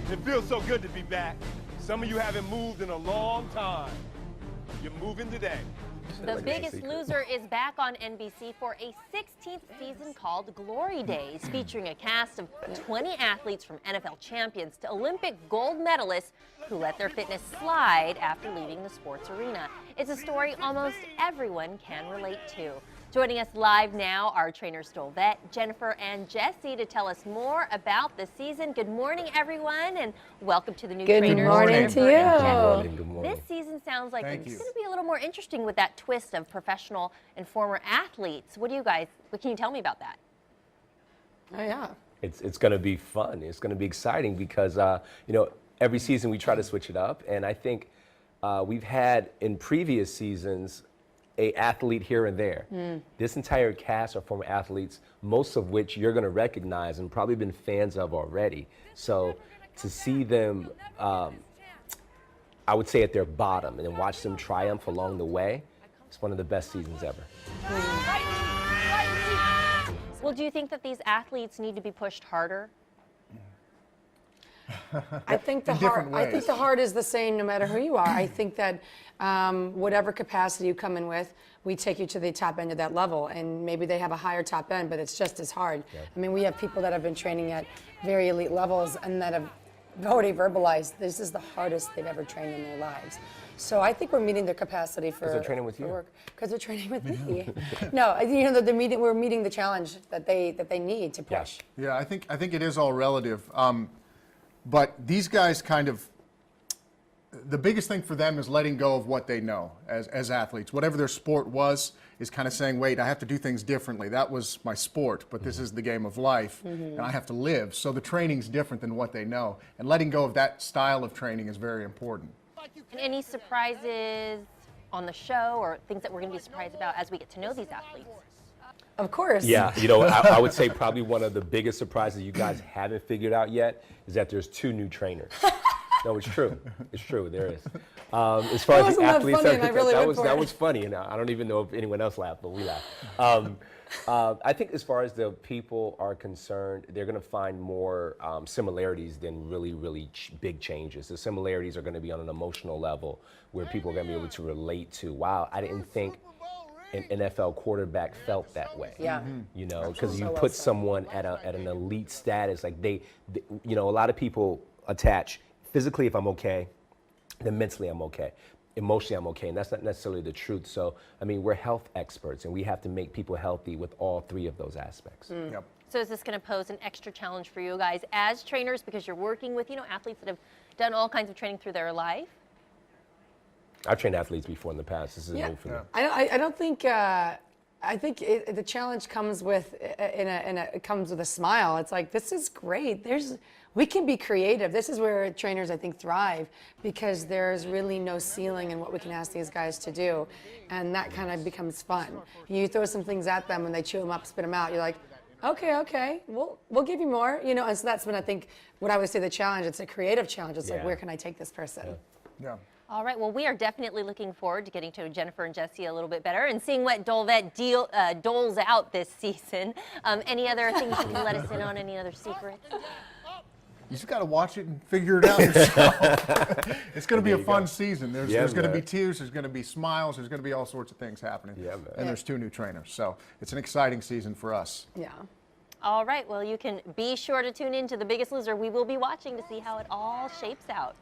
It feels so good to be back. Some of you haven't moved in a long time. You're moving today. The Biggest Loser is back on NBC for a 16th season called Glory Days, featuring a cast of 20 athletes from NFL champions to Olympic gold medalists who let their fitness slide after leaving the sports arena. It's a story almost everyone can relate to. Joining us live now are trainers Dolvett, Jennifer, and Jessie to tell us more about the season. Good morning, everyone, and welcome to the new trainers. Good morning to you. Good morning. This season sounds like it's going to be a little more interesting with that twist of professional and former athletes. What can you tell me about that? Oh, yeah. It's going to be fun. It's going to be exciting because, every season we try to switch it up. And I think we've had in previous seasons a athlete here and there. This entire cast are former athletes, most of which you're going to recognize and probably been fans of already. So to see them, I would say at their bottom, and then watch them triumph along the way, it's one of the best seasons ever. Well, do you think that these athletes need to be pushed harder? I think the heart is the same no matter who you are. I think that whatever capacity you come in with, we take you to the top end of that level, and maybe they have a higher top end, but it's just as hard. Yeah. I mean, we have people that have been training at very elite levels and that have already verbalized this is the hardest they've ever trained in their lives. So I think we're meeting their capacity for they're training with you. Work. Because they're training with me. No, we're meeting the challenge that they need to push. Yeah, I think it is all relative. But these guys the biggest thing for them is letting go of what they know as athletes. Whatever their sport was is kind of saying, wait, I have to do things differently. That was my sport, but this is the game of life, and I have to live. So the training's different than what they know. And letting go of that style of training is very important. And any surprises on the show or things that we're going to be surprised about as we get to know these athletes? Of course. Yeah, I would say probably one of the biggest surprises you guys haven't figured out yet is that there's 2 new trainers. No, it's true. It's true. There is. As far as the athletes, that was funny, and I don't even know if anyone else laughed, but we laughed. I think as far as the people are concerned, they're going to find more similarities than really big changes. The similarities are going to be on an emotional level where people are going to be able to relate to, wow, I didn't think an NFL quarterback felt that way. Yeah. Because you put someone at an elite status, like they, a lot of people attach physically if I'm okay, then mentally I'm okay. Emotionally I'm okay, and that's not necessarily the truth. So, I mean, we're health experts, and we have to make people healthy with all 3 of those aspects. Yep. So is this going to pose an extra challenge for you guys as trainers because you're working with, athletes that have done all kinds of training through their life? I've trained athletes before in the past. This is new for me. I don't think. I think the challenge comes with it comes with a smile. It's like, this is great. We can be creative. This is where trainers, I think, thrive, because there's really no ceiling in what we can ask these guys to do, and that kind of becomes fun. You throw some things at them and they chew them up, spit them out. You're like, okay, we'll give you more, And so that's when I think what I would say the challenge. It's a creative challenge. It's like, where can I take this person? Yeah. All right, well, we are definitely looking forward to getting to Jennifer and Jessie a little bit better and seeing what Dolvett doles out this season. Any other things you can let us in on? Any other secrets? You just got to watch it and figure it out yourself. It's going to be a fun season. There's going to be tears, there's going to be smiles, there's going to be all sorts of things happening. Yeah, man. And there's 2 new trainers. So it's an exciting season for us. Yeah. All right, well, you can be sure to tune in to The Biggest Loser. We will be watching to see how it all shapes out.